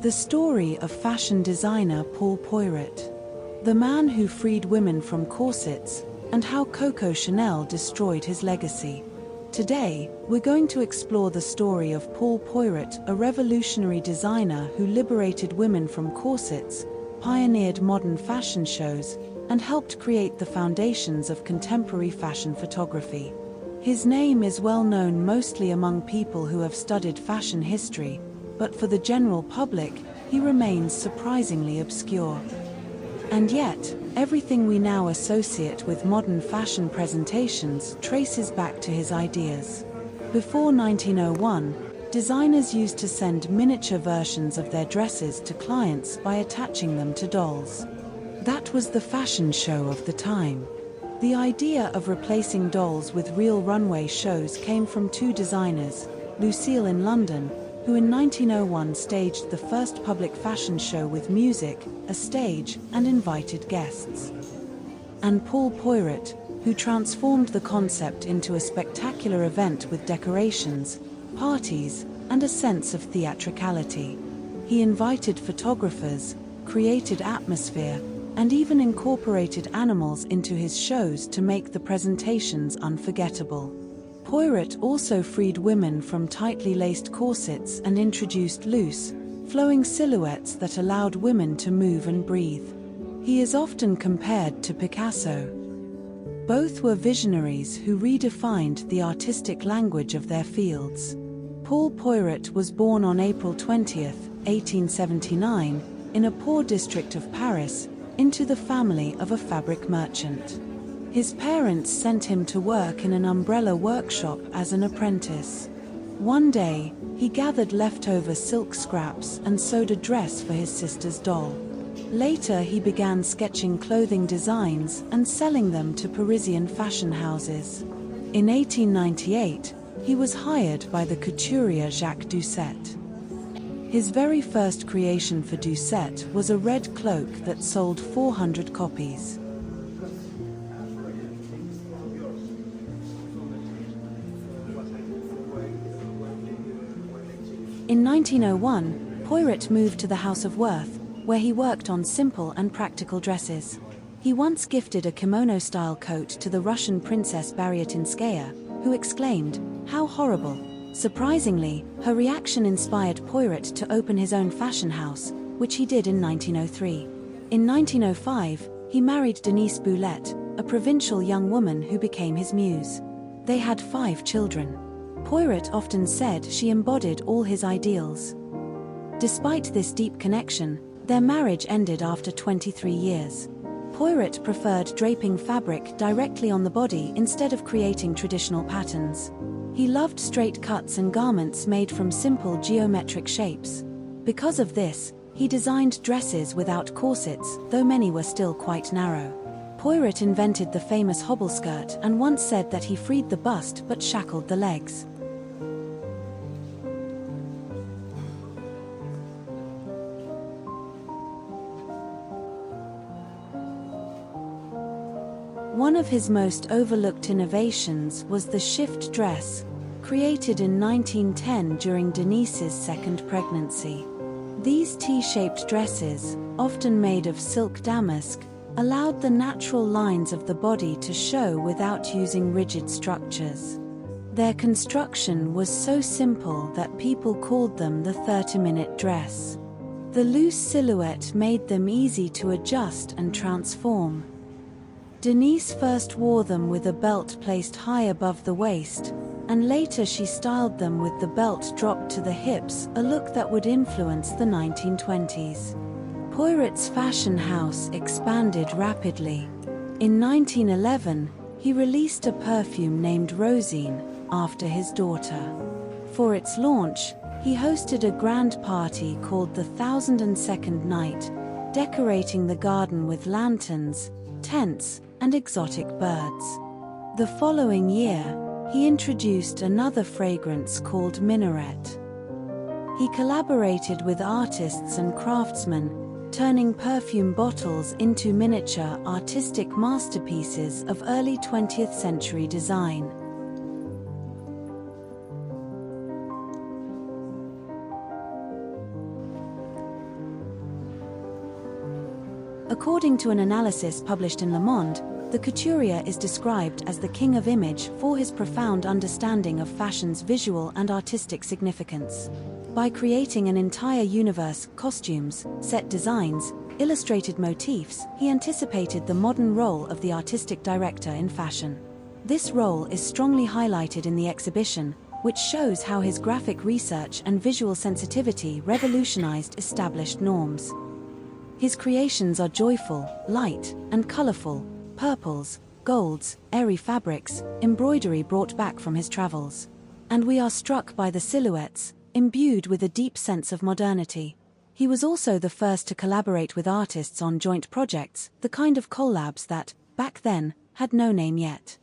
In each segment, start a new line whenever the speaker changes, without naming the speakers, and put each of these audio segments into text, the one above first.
The story of fashion designer Paul Poiret, the man who freed women from corsets, and how Coco Chanel destroyed his legacy. Today, we're going to explore the story of Paul Poiret, a revolutionary designer who liberated women from corsets, pioneered modern fashion shows, and helped create the foundations of contemporary fashion photography. His name is well known mostly among people who have studied fashion history, but for the general public, he remains surprisingly obscure. And yet, everything we now associate with modern fashion presentations traces back to his ideas. Before 1901, designers used to send miniature versions of their dresses to clients by attaching them to dolls. That was the fashion show of the time. The idea of replacing dolls with real runway shows came from two designers, Lucille in London, who in 1901 staged the first public fashion show with music, a stage, and invited guests, and Paul Poiret, who transformed the concept into a spectacular event with decorations, parties, and a sense of theatricality. He invited photographers, created atmosphere, and even incorporated animals into his shows to make the presentations unforgettable. Poiret also freed women from tightly laced corsets and introduced loose, flowing silhouettes that allowed women to move and breathe. He is often compared to Picasso. Both were visionaries who redefined the artistic language of their fields. Paul Poiret was born on April 20, 1879, in a poor district of Paris, into the family of a fabric merchant. His parents sent him to work in an umbrella workshop as an apprentice. One day, he gathered leftover silk scraps and sewed a dress for his sister's doll. Later, he began sketching clothing designs and selling them to Parisian fashion houses. In 1898, he was hired by the couturier Jacques Doucet. His very first creation for Doucet was a red cloak that sold 400 copies. In 1901, Poiret moved to the House of Worth, where he worked on simple and practical dresses. He once gifted a kimono-style coat to the Russian princess Baryatinskaya, who exclaimed, "How horrible!" Surprisingly, her reaction inspired Poiret to open his own fashion house, which he did in 1903. In 1905, he married Denise Boulette, a provincial young woman who became his muse. They had 5 children. Poiret often said she embodied all his ideals. Despite this deep connection, their marriage ended after 23 years. Poiret preferred draping fabric directly on the body instead of creating traditional patterns. He loved straight cuts and garments made from simple geometric shapes. Because of this, he designed dresses without corsets, though many were still quite narrow. Poiret invented the famous hobble skirt and once said that he freed the bust but shackled the legs. One of his most overlooked innovations was the shift dress, created in 1910 during Denise's second pregnancy. These T-shaped dresses, often made of silk damask, allowed the natural lines of the body to show without using rigid structures. Their construction was so simple that people called them the 30-minute dress. The loose silhouette made them easy to adjust and transform. Denise first wore them with a belt placed high above the waist, and later she styled them with the belt dropped to the hips, a look that would influence the 1920s. Poiret's fashion house expanded rapidly. In 1911, he released a perfume named Rosine, after his daughter. For its launch, he hosted a grand party called the 1002nd Night, decorating the garden with lanterns, tents, and exotic birds. The following year, he introduced another fragrance called Minaret. He collaborated with artists and craftsmen, turning perfume bottles into miniature artistic masterpieces of early 20th century design. According to an analysis published in Le Monde, the couturier is described as the king of image for his profound understanding of fashion's visual and artistic significance. By creating an entire universe, costumes, set designs, illustrated motifs, he anticipated the modern role of the artistic director in fashion. This role is strongly highlighted in the exhibition, which shows how his graphic research and visual sensitivity revolutionized established norms. His creations are joyful, light, and colorful: purples, golds, airy fabrics, embroidery brought back from his travels. And we are struck by the silhouettes, imbued with a deep sense of modernity. He was also the first to collaborate with artists on joint projects, the kind of collabs that, back then, had no name yet.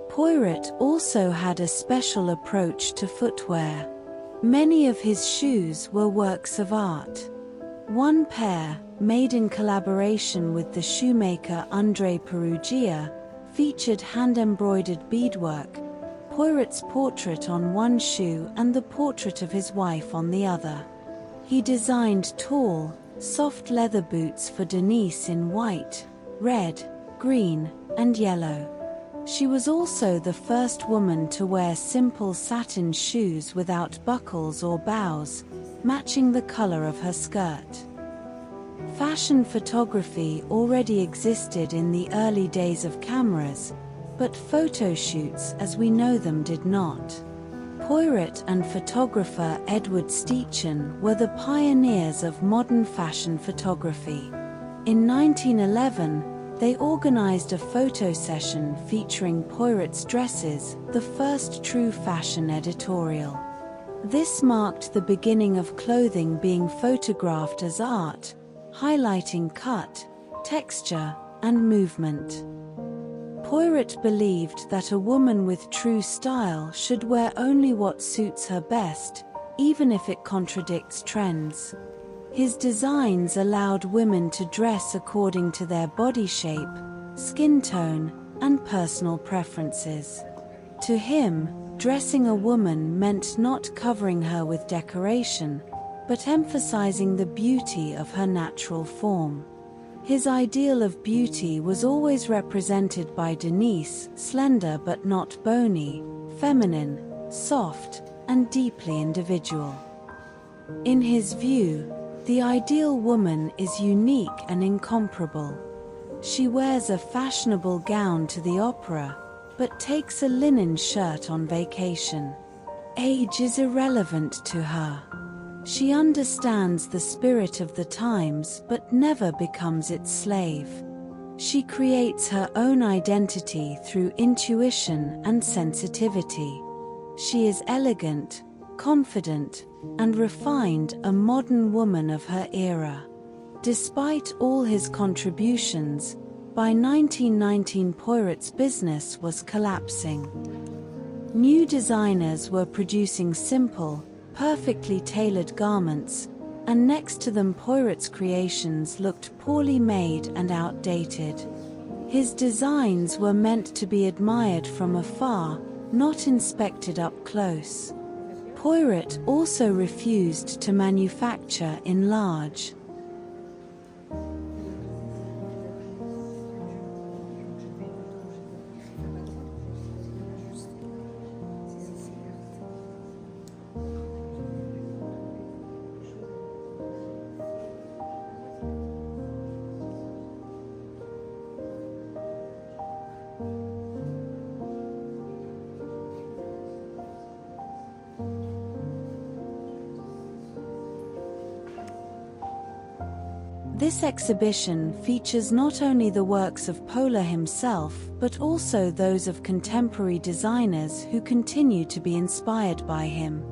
Poiret also had a special approach to footwear. Many of his shoes were works of art. One pair, made in collaboration with the shoemaker André Perugia, featured hand-embroidered beadwork, Poiret's portrait on one shoe and the portrait of his wife on the other. He designed tall, soft leather boots for Denise in white, red, green, and yellow. She was also the first woman to wear simple satin shoes without buckles or bows, matching the color of her skirt. Fashion photography already existed in the early days of cameras, but photo shoots as we know them did not. Poiret and photographer Edward Steichen were the pioneers of modern fashion photography. In 1911, they organized a photo session featuring Poiret's dresses, the first true fashion editorial. This marked the beginning of clothing being photographed as art, highlighting cut, texture, and movement. Poiret believed that a woman with true style should wear only what suits her best, even if it contradicts trends. His designs allowed women to dress according to their body shape, skin tone, and personal preferences. To him, dressing a woman meant not covering her with decoration, but emphasizing the beauty of her natural form. His ideal of beauty was always represented by Denise, slender but not bony, feminine, soft, and deeply individual. In his view, the ideal woman is unique and incomparable. She wears a fashionable gown to the opera, but takes a linen shirt on vacation. Age is irrelevant to her. She understands the spirit of the times but never becomes its slave. She creates her own identity through intuition and sensitivity. She is elegant, confident, and refined, a modern woman of her era. Despite all his contributions, by 1919 Poiret's business was collapsing. New designers were producing simple, perfectly tailored garments, and next to them Poiret's creations looked poorly made and outdated. His designs were meant to be admired from afar, not inspected up close. Poiret also refused to manufacture in large. This exhibition features not only the works of Poiret himself, but also those of contemporary designers who continue to be inspired by him.